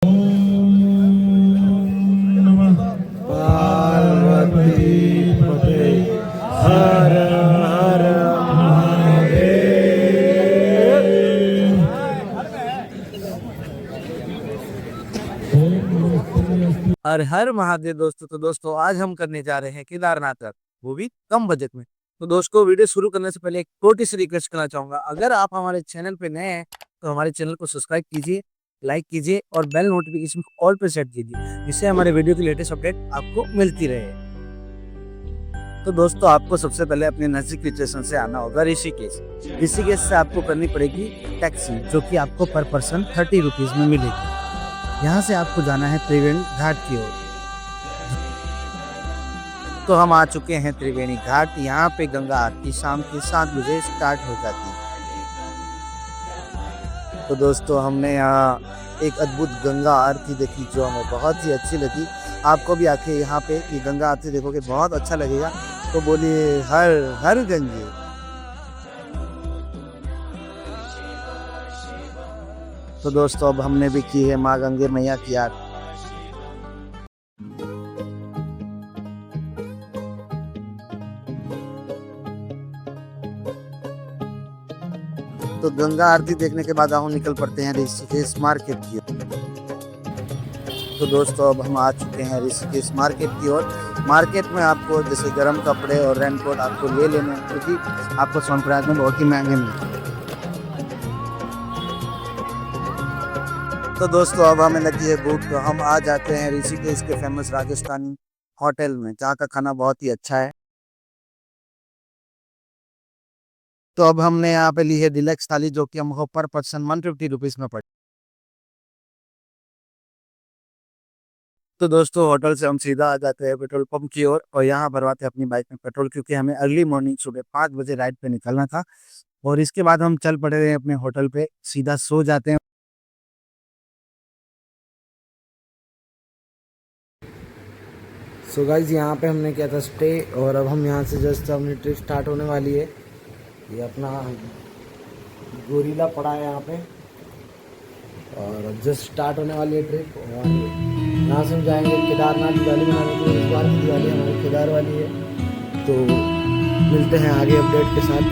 हर हर महादेव दोस्तों। तो दोस्तों आज हम करने जा रहे हैं केदारनाथ यात्रा, वो भी कम बजट में। तो दोस्तों वीडियो शुरू करने से पहले एक छोटी सी रिक्वेस्ट करना चाहूंगा, अगर आप हमारे चैनल पे नए हैं तो हमारे चैनल को सब्सक्राइब कीजिए, लाइक कीजिए और बेल नोटिफिकेशन ऑल पे सेट कीजिए, जिससे हमारे वीडियो की लेटेस्ट अपडेट आपको मिलती रहे। तो दोस्तों आपको सबसे पहले अपने नजदीकी स्टेशन से आना होगा ऋषिकेश। ऋषिकेश से आपको करनी पड़ेगी टैक्सी, जो कि आपको पर पर्सन 30 रुपीज में मिलेगी। यहाँ से आपको जाना है त्रिवेणी घाट की ओर। तो हम आ चुके हैं त्रिवेणी घाट। यहाँ पे गंगा आरती शाम के 7 बजे स्टार्ट हो जाती है। तो दोस्तों हमने यहाँ एक अद्भुत गंगा आरती देखी, जो हमें बहुत ही अच्छी लगी। आपको भी आके यहाँ पे कि गंगा आरती देखोगे बहुत अच्छा लगेगा। तो बोलिए हर हर गंगे। तो दोस्तों अब हमने भी की है माँ गंगे मैया की आरती। तो गंगा आरती देखने के बाद हम निकल पड़ते हैं ऋषिकेश मार्केट की ओर। तो दोस्तों अब हम आ चुके हैं ऋषिकेश मार्केट की ओर। मार्केट में आपको जैसे गर्म कपड़े और रेनकोट आपको ले लेने हैं, क्योंकि आपको सोनप्रयाग में बहुत ही महंगे मिलते हैं। तो दोस्तों अब हमें लगी है भूख, तो हम आ जाते हैं ऋषिकेश के फेमस राजस्थानी होटल में, जहाँ का खाना बहुत ही अच्छा है। तो अब हमने यहाँ पे ली है डिलक्स थाली, जो कि हमको पर पर्सन 150 रुपीज में पड़ी। तो दोस्तों होटल से हम सीधा आ जाते हैं पेट्रोल पंप की ओर और यहाँ भरवाते हैं अपनी बाइक में पेट्रोल, क्योंकि हमें अर्ली मॉर्निंग सुबह 5 बजे राइड पे निकलना था। और इसके बाद हम चल पड़े हैं अपने होटल पे, सीधा सो जाते हैं। सो गाइस यहाँ पे हमने किया था स्टे, और अब हम यहाँ से जस्ट अपनी ट्रिप स्टार्ट होने वाली है। ये अपना गोरीला पड़ा है यहाँ पे, और जस्ट स्टार्ट होने वाली है ट्रिप। और यहाँ से हम जाएंगे केदारनाथ दिवाली मनाने के लिए। इस बार की दिवाली हमारी केदार वाली है। तो मिलते हैं आगे अपडेट के साथ।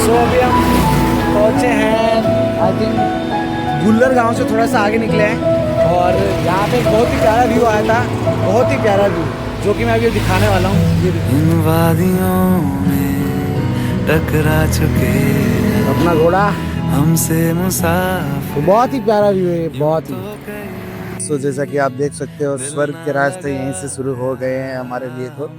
तो अभी हम पहुँचे हैं आई थिंक गुल्लर गांव से थोड़ा सा आगे निकले हैं, और यहाँ पे एक बहुत ही प्यारा व्यू आया था, बहुत ही प्यारा व्यू, जो कि मैं अभी दिखाने वाला हूँ। ये इन वादियों में टकरा चुके अपना घोड़ा हमसे मुसाफिर। बहुत ही प्यारा व्यू है, बहुत ही। सो जैसा कि आप देख सकते हो स्वर्ग के रास्ते यहीं से शुरू हो गए हैं हमारे लिए। तो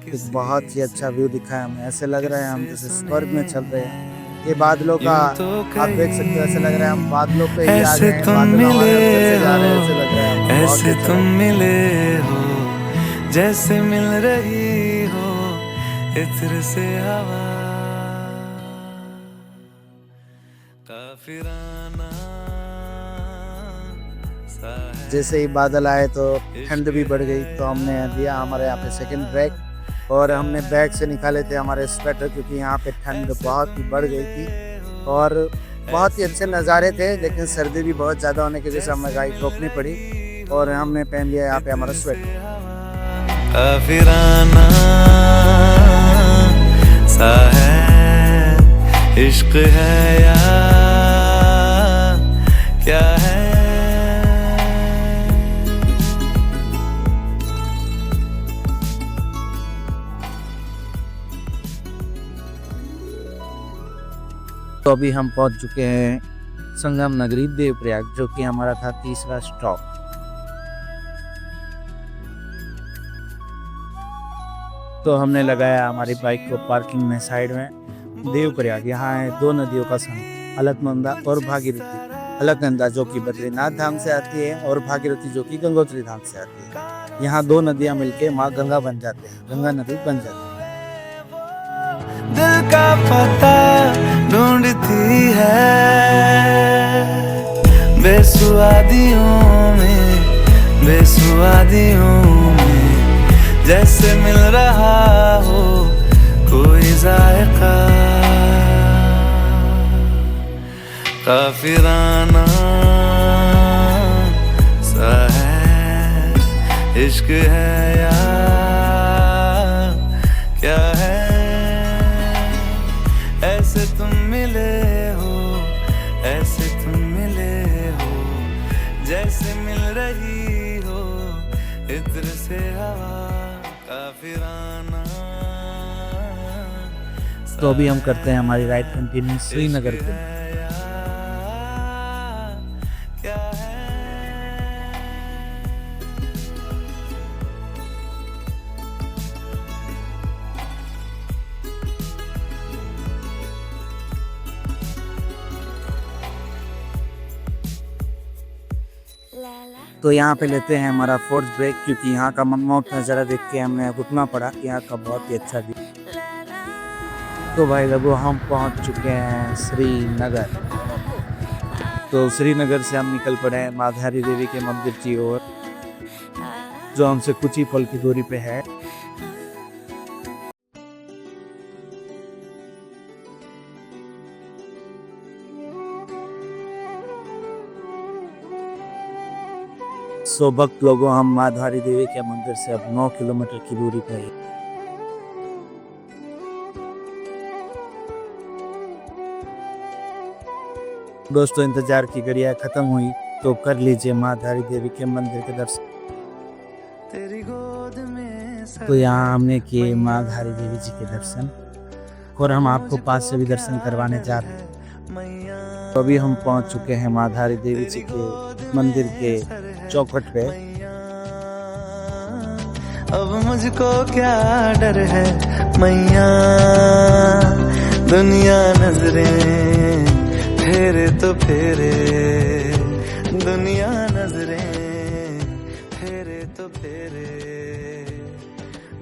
एक बहुत ही अच्छा व्यू दिखा है हमें, ऐसे लग रहा है हम जैसे स्वर्ग में चल रहे हैं। ये बादलों का आप देख सकते हो, ऐसे लग रहा है हम बादलों पे ही आ गए हैं, बादल हमारे ऊपर से जा रहे हैं, ऐसे लग रहा है। ऐसे तुम मिले हो जैसे मिल रही हो इत्र से हवा काफिराना सा है। जैसे ही बादल आए तो ठंड भी बढ़ गई। तो हमने दिया हमारे यहाँ पे सेकंड ब्रेक, और हमने बैग से निकाले थे हमारे स्वेटर, क्योंकि यहाँ पे ठंड बहुत ही बढ़ गई थी। और बहुत ही अच्छे नज़ारे थे, लेकिन सर्दी भी बहुत ज़्यादा होने की वजह से हमें गाड़ी रोकनी पड़ी, और हमने पहन लिया यहाँ पे हमारा स्वेटर। काफिराना सा है इश्क है या क्या है। तो अभी हम पहुंच चुके हैं संगम नगरी देवप्रयाग, जो कि हमारा था तीसरा स्टॉप। तो हमने लगाया हमारी बाइक को पार्किंग में साइड में। देवप्रयाग यहाँ है दो नदियों का संगम, अलकनंदा और भागीरथी। अलकनंदा जो कि बद्रीनाथ धाम से आती है, और भागीरथी जो कि गंगोत्री धाम से आती है। यहाँ दो नदियाँ मिलके माँ गंगा बन जाते हैं, गंगा नदी बन जाती है। दिल का पता ढूंढती है बेसुआदियों में बेसुआदियों में जैसे मिल रहा हो कोई जायका, काफिराना सा है इश्क है या क्या है। ऐसे तुम मिले हो, ऐसे तुम मिले हो, जैसे मिल रही हो इत्र से हवा, काफिराना। तो अभी हम करते हैं हमारी राइड कंटिन्यू श्रीनगर पे। क्या है। तो यहाँ पे लेते हैं हमारा फोर्थ ब्रेक, क्योंकि यहाँ का मनमोहक नज़ारा देख के हमें रुकना पड़ा। यहाँ का बहुत ही अच्छा व्यू। तो भाई लोगों, हम पहुँच चुके हैं श्रीनगर। तो श्रीनगर से हम निकल पड़े हैं माधारी देवी के मंदिर की ओर, जो हमसे कुछ ही पल की दूरी पे है। सो भक्त लोगों, हम माधारी देवी के मंदिर से अब 9 किलोमीटर की दूरी पे है। दोस्तों, इंतजार की घड़ियां खत्म हुई, तो कर लीजिए माधारी देवी के मंदिर के दर्शन। तो यहाँ हमने किए माधारी देवी जी के दर्शन, और हम आपको पास से भी दर्शन करवाने जा रहे हैं। तो अभी हम पहुँच चुके हैं माधारी देवी जी के मंदिर के चौखट पे। अब मुझको क्या डर है मैया, दुनिया नजरें फेरे तो फेरे, दुनिया नजरें फेरे तो फेरे,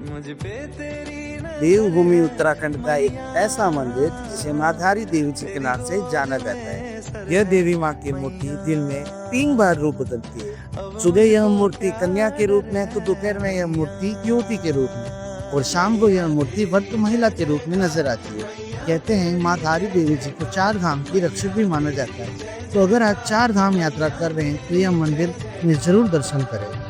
मुझ पे तेरी। देवभूमि उत्तराखंड का एक ऐसा मंदिर जिसे माधारी देवी जी के नाम से जाना जाता है। यह देवी माँ की मूर्ति दिन में 3 बार रूप बदलती है। सुबह यह मूर्ति कन्या के रूप में, तो दोपहर में यह मूर्ति युवती के रूप में, और शाम को यह मूर्ति व्रत महिला के रूप में नजर आती है। कहते हैं माधारी देवी जी को 4 धाम की रक्षक भी माना जाता है। तो अगर आप 4 धाम यात्रा कर रहे हैं तो यह मंदिर में जरूर दर्शन करें।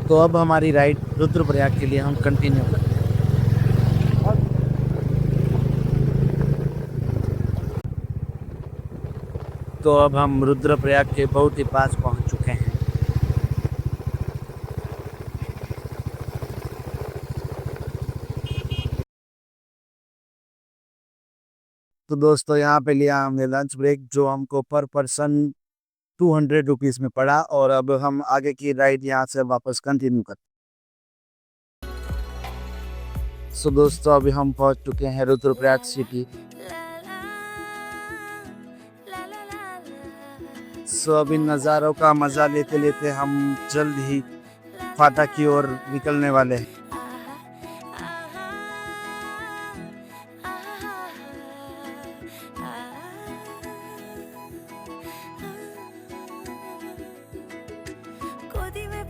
तो अब हमारी राइड रुद्रप्रयाग के लिए हम कंटिन्यू करते हैं। तो अब हम रुद्रप्रयाग के बहुत ही पास पहुंच चुके हैं। तो दोस्तों, यहाँ पे लिया हमने लंच ब्रेक, जो हमको पर पर्सन 200 रुपीज में पड़ा। और अब हम आगे की राइड यहाँ से वापस कंटिन्यू करते हैं। सो दोस्तों, अभी हम पहुँच चुके हैं रुद्रप्रयाग सिटी। सो अभी नज़ारों का मज़ा लेते लेते हम जल्द ही फाटा की ओर निकलने वाले हैं।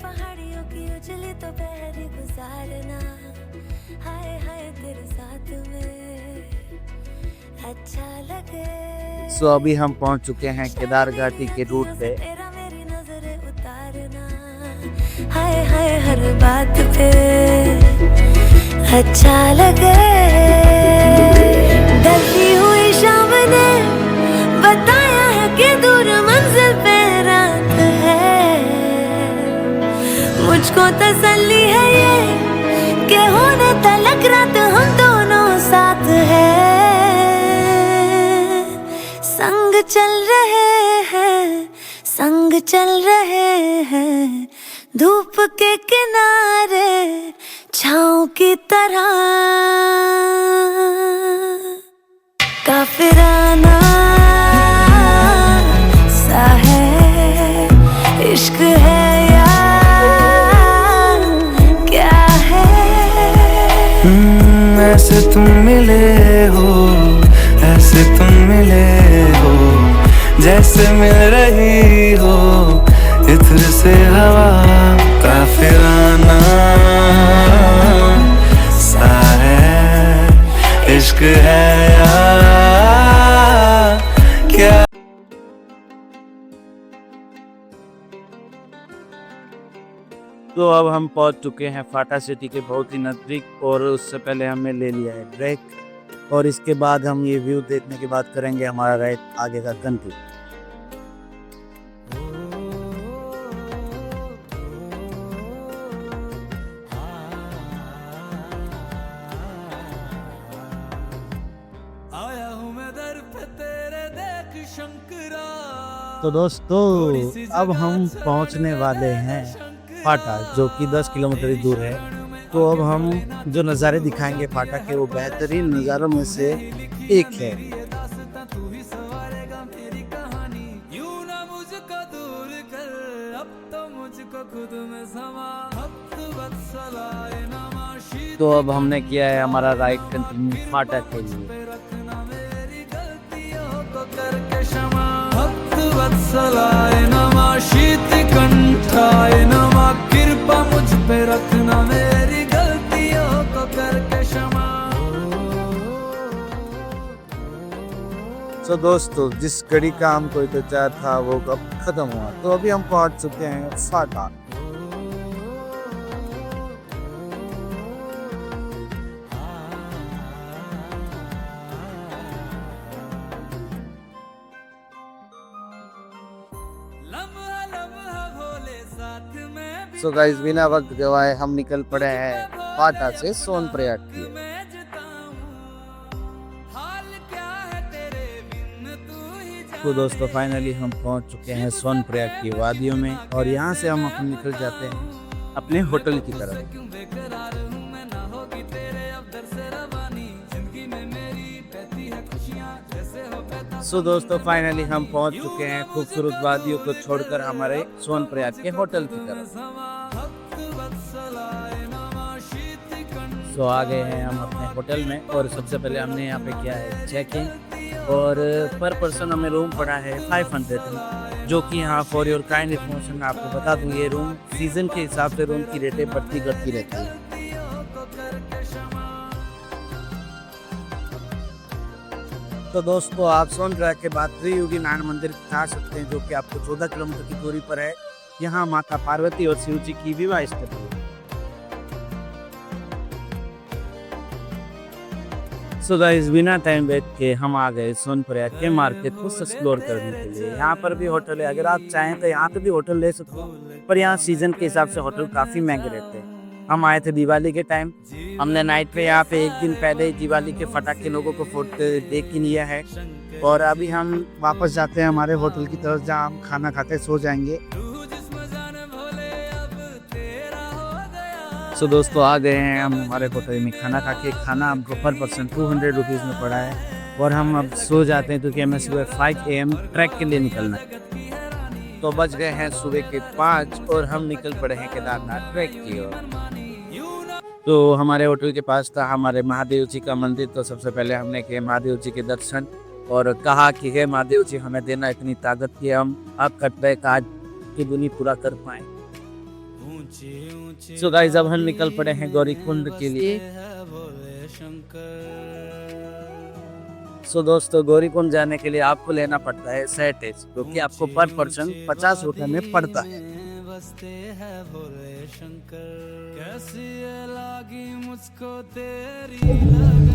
पहाड़ियों की उजली तो पहरी गुजारना, हाय हाय तेरे साथ में अच्छा लगे। सो अभी हम पहुंच चुके हैं केदार घाटी के रूट पे। मेरी नजरें उतारना, हाय हाय हर बात पे अच्छा लगे। ढलती हुई शाम ने बताया है कि दूर मंजिल पे रात है। मुझको तसल्ली है ये कि होने तलक रात हम दोनों साथ है। संग चल रहे हैं, संग चल रहे हैं, धूप के किनारे छाँव की तरह। ऐसे तुम मिले हो, ऐसे तुम मिले हो, जैसे मिल रही हो इत्र से हवा, काफिराना सा है, इश्क है या क्या। तो अब हम पहुंच चुके हैं फाटा सिटी के बहुत ही नज़दीक और उससे पहले हमने ले लिया है ब्रेक और इसके बाद हम ये व्यू देखने के बाद करेंगे हमारा राइड आगे का कंटिन्यू। आया हूँ मैं दर पे तेरे, देख शंकरा। तो दोस्तों अब हम पहुंचने वाले हैं फाटा, जो कि 10 किलोमीटर ही दूर है। तो अब हम जो नज़ारे दिखाएंगे फाटा के, वो बेहतरीन नज़ारों में से एक है। तो अब हमने किया है हमारा राइड कंटिन्यू फाटा के लिए। वत्सलाय नमः, शीत कंठाय नमः, कृपा मुझ पे रखना, मेरी गलतियों को करके क्षमा। तो दोस्तों जिस घड़ी का हमको इंतजार था वो अब खत्म हुआ, तो अभी हम पहुंच चुके हैं फाटा। सो गाइस बिना वक्त गवाए हम निकल पड़े हैं फाटा से सोनप्रयाग के लिए। तो दोस्तों फाइनली हम पहुंच चुके हैं सोनप्रयाग की वादियों में और यहाँ से हम अपन निकल जाते हैं अपने होटल की तरफ। सो दोस्तों फाइनली हम पहुंच चुके हैं खूबसूरत वादियों को छोड़कर हमारे सोनप्रयाग के होटल की तरफ। सो आ गए हैं हम अपने होटल में और सबसे पहले हमने यहाँ पे किया है चेक इन और पर पर्सन हमें रूम पड़ा है 500, जो कि यहाँ फॉर योर काइंड इन्फॉर्मेशन आपको बता दूँ ये रूम सीजन के हिसाब से रूम की रेटें बढ़ती घटती रहती है। तो दोस्तों आप सोनप्रयाग के बाद त्रियुगी नारायण मंदिर जा सकते हैं, जो कि आपको 14 किलोमीटर की दूरी पर है। यहाँ माता पार्वती और शिव जी की विवाह स्थल है। सो गाइस बिना टाइम वेस्ट के हम आ गए सोनप्रयाग के मार्केट को एक्सप्लोर करने के लिए। यहाँ पर भी होटल है, अगर आप चाहें तो यहाँ पे भी होटल ले सकते हो, पर यहाँ सीजन के हिसाब से होटल काफ़ी महंगे रहते हैं। हम आए थे दिवाली के टाइम, हमने नाइट पे यहाँ पे एक दिन पहले ही दिवाली के फटाके लोगों को फोड़ते देख ही लिया है और अभी हम वापस जाते हैं हमारे होटल की तरफ, जहाँ हम खाना खाते सो जाएंगे। सो दोस्तों आ गए हैं हम हमारे होटल में खाना खा के। खाना हमको पर पर्सन 200 रुपीज़ में पड़ा है और हम अब सो जाते हैं क्योंकि हमें सुबह 5 AM ट्रैक के लिए निकलना है। तो बज गए हैं सुबह के 5 और हम निकल पड़े हैं केदारनाथ ट्रैक की ओर। तो हमारे होटल के पास था हमारे महादेव जी का मंदिर, तो सबसे पहले हमने किए महादेव जी के दर्शन और कहा कि हे महादेव जी हमें देना इतनी ताकत कि हम आपका ट्रैक आज की दुनी पूरा कर पाए। सो गाइस अब हम निकल पड़े हैं गौरीकुंड के लिए। सो दोस्तों गौरीकुंड जाने के लिए आपको लेना पड़ता है सेटेज, जो कि आपको पर पर्सन 50 रुपए में पड़ता है।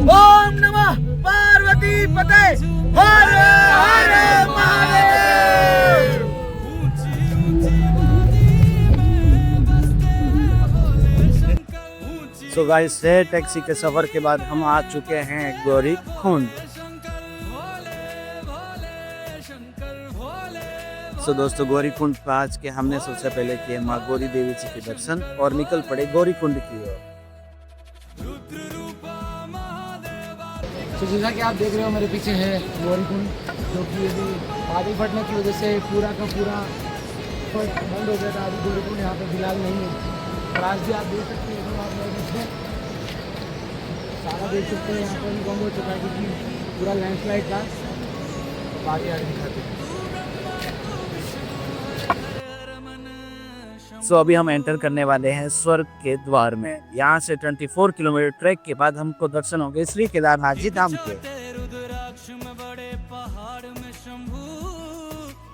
ओम नमः पार्वती पते हर हर महादेव। सो गाइस से टैक्सी के सफर के बाद हम आ चुके हैं गौरीकुंड। सो दोस्तों गौरीकुंड पहुंच के हमने सबसे पहले किए माँ गौरी देवी जी के दर्शन और निकल पड़े गौरीकुंड की ओर। तो जैसा कि आप देख रहे हो मेरे पीछे है गौरीकुंड, जो कि अभी बादल फटने की वजह से पूरा का पूरा बंद हो गया था। अभी गौरीकुंड यहाँ पे फिलहाल नहीं है, और आज भी आप देख सकते हैं आप मेरे पीछे सारा देख सकते हो यहाँ पर भी बंद हो चुका है क्योंकि पूरा लैंडस्लाइड था। तो आगे आगे दिखाते हैं। सो अभी हम एंटर करने वाले हैं स्वर्ग के द्वार में। यहाँ से 24 किलोमीटर ट्रैक के बाद हमको दर्शन होंगे श्री केदारनाथ जी धाम के। रुद्राक्ष में बड़े पहाड़ में शंभू,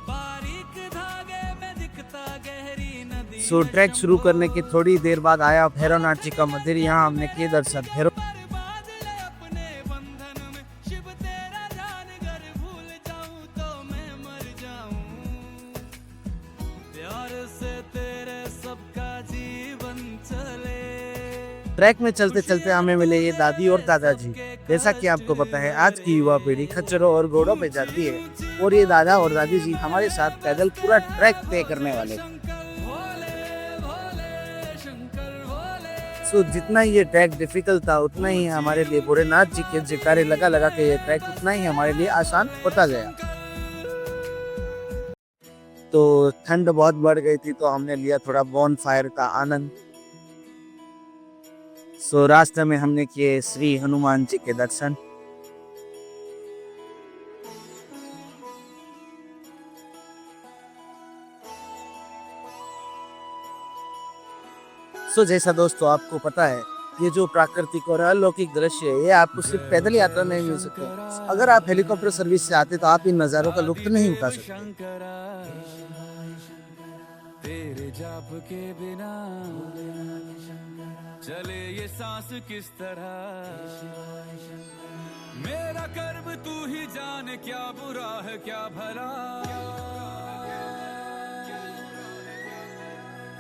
बारीक धागे में दिखता गहरी नदी। सो ट्रैक शुरू करने के थोड़ी देर बाद आया भैरवनाथ जी का मंदिर। यहाँ हमने किए दर्शन। भैरव बादल अपने बंधन में, शिव तेरा ध्यान कर भूल जाऊं तो मैं मर जाऊं। प्यार से तेरे सबका जीवन चले। ट्रैक में चलते चलते हमें मिले ये दादी और दादाजी। जैसा कि आपको पता है आज की युवा पीढ़ी खच्चरों और घोड़ों पे जाती है और ये दादा और दादी जी हमारे साथ पैदल पूरा ट्रैक तय करने वाले। सो जितना ये ट्रैक डिफिकल्ट था उतना ही हमारे लिए भोलेनाथ जी के जयकारे लगा लगा के ये ट्रैक उतना ही हमारे लिए आसान होता गया। तो ठंड बहुत बढ़ गई थी तो हमने लिया थोड़ा बॉन फायर का आनंद। सो रास्ते में हमने किए श्री हनुमान जी के दर्शन। सो जैसा दोस्तों आपको पता है ये जो प्राकृतिक और अलौकिक दृश्य है ये आपको सिर्फ पैदल यात्रा नहीं मिल सकते। अगर आप हेलीकॉप्टर सर्विस से आते तो आप इन नज़ारों का लुत्फ नहीं उठा सकते। तेरे जाप के बिना चले ये सांस किस तरह। मेरा कर्म तू ही जाने, क्या बुरा है क्या भला।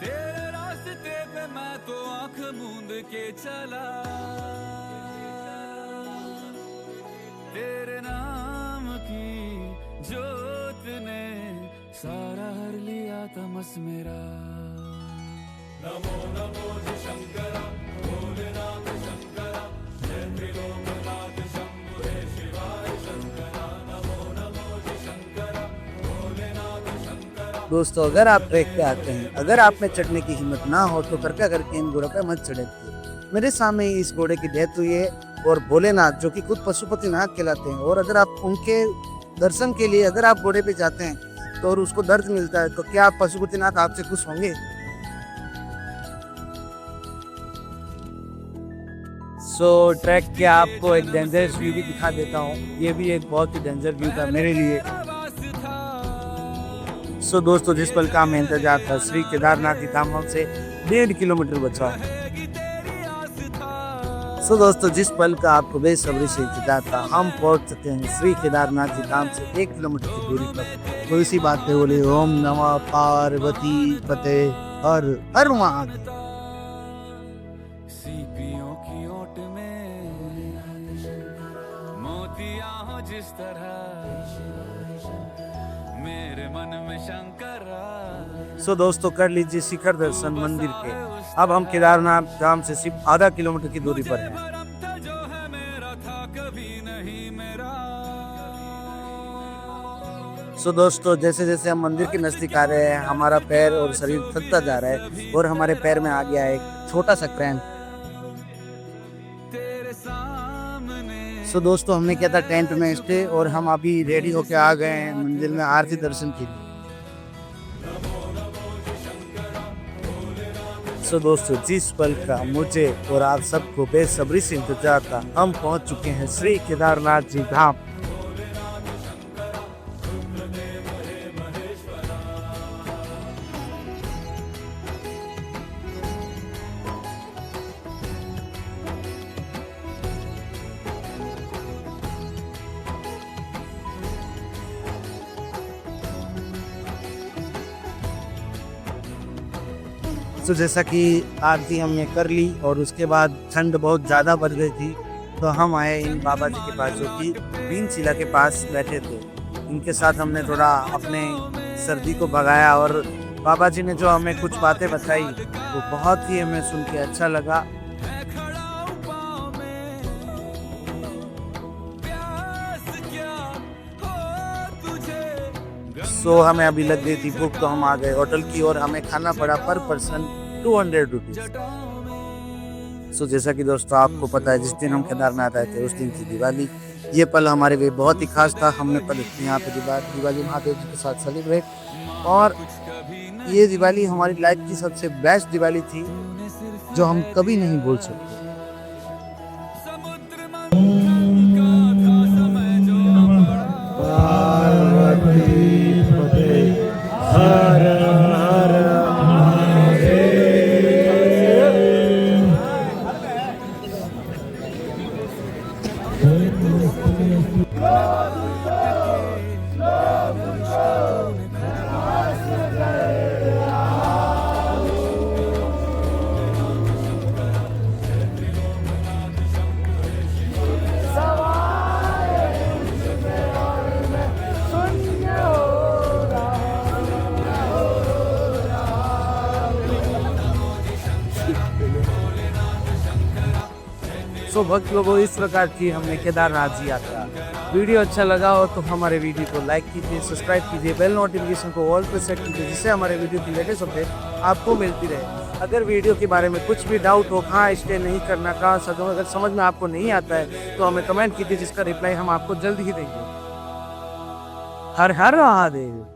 तेरे रास्ते पे मैं तो आंख मूंद के चला। तेरे नाम की जोत ने सारा हर लिया तमस मेरा। नमो नमो शंकरा भोलेनाथ शंकरा, जय त्रिलोकनाथ शंभु हे शिवाय शंकरा। नमो नमो शंकरा भोलेनाथ शंकरा। दोस्तों अगर आप ट्रैक पे आते हैं, अगर आप में चढ़ने की हिम्मत ना हो तो कृपया करके इन घोड़ों पे मत चढ़े। मेरे सामने ही इस घोड़े की डेथ हुई है और भोलेनाथ जो कि खुद पशुपतिनाथ कहलाते हैं और अगर आप उनके दर्शन के लिए अगर आप घोड़े पे जाते हैं तो और उसको दर्द मिलता है तो क्या पशुपतिनाथ आपसे खुश होंगे? सो ट्रैक के आपको एक डेंजरस व्यू भी दिखा देता हूँ। ये भी एक बहुत ही डेंजर व्यू था मेरे लिए। सो दोस्तों जिस पल का हमें इंतजार था, श्री केदारनाथ की धाम हमसे 1.5 किलोमीटर बचा। सो दोस्तों जिस पल का आपको बेसब्री से इंतजार था, हम पहुंच चुके हैं श्री केदारनाथ जी धाम से 1 किलोमीटर की दूरी पर। तो इसी बात पे बोले ओम नमः पार्वती पते हर हर महादेव। सीपियों की ओट में मोतियां हो जिस तरह, मेरे मन में शंकर। सो दोस्तों कर लीजिए शिखर दर्शन मंदिर के। अब हम केदारनाथ धाम से सिर्फ आधा किलोमीटर की दूरी पर हैं। जो है मेरा था कभी नहीं मेरा। सो दोस्तों जैसे जैसे हम मंदिर के नजदीक आ रहे हैं हमारा पैर और शरीर थकता जा रहा है और हमारे पैर में आ गया एक छोटा सा क्रैम्प। तेरे सामने सो दोस्तों हमने किया था टेंट में स्टे और हम अभी रेडी होके आ गए हैं मंदिर में आरती दर्शन के लिए। सो दोस्तों जिस पल का मुझे और आप सबको बेसब्री से इंतजार था, हम पहुंच चुके हैं श्री केदारनाथ जी धाम। तो जैसा कि आरती हमने कर ली और उसके बाद ठंड बहुत ज़्यादा बढ़ गई थी तो हम आए इन बाबा जी के पास जो कि बीनशिला के पास बैठे थे। इनके साथ हमने थोड़ा अपने सर्दी को भगाया और बाबा जी ने जो हमें कुछ बातें बताई वो बहुत ही हमें सुन के अच्छा लगा। सो हमें अभी लग गई थी भूख तो हम आ गए होटल की और हमें खाना पड़ा पर पर्सन 200 रुपीज। सो जैसा कि दोस्तों आपको पता है, जिस दिन हम केदारनाथ आए थे उस दिन थी दिवाली। ये पल हमारे लिए बहुत ही खास था। हमने पल यहाँ पे दिवाली महादेव जी के साथ सेलिब्रेट, और ये दिवाली हमारी लाइफ की सबसे बेस्ट दिवाली थी जो हम कभी नहीं भूल सकते। सो भक्त लोगों, इस प्रकार की हमने केदारनाथ जी यात्रा। वीडियो अच्छा लगा हो तो हमारे वीडियो को लाइक कीजिए, सब्सक्राइब कीजिए, बेल नोटिफिकेशन को ऑल पर सेट कीजिए, जिससे हमारे वीडियो की लेटेस्ट अपडेट आपको मिलती रहे। अगर वीडियो के बारे में कुछ भी डाउट हो, कहाँ स्टे नहीं करना, कहाँ सदों, अगर समझ में आपको नहीं आता है तो हमें कमेंट कीजिए, जिसका रिप्लाई हम आपको जल्द ही देंगे। हर हर महादेव।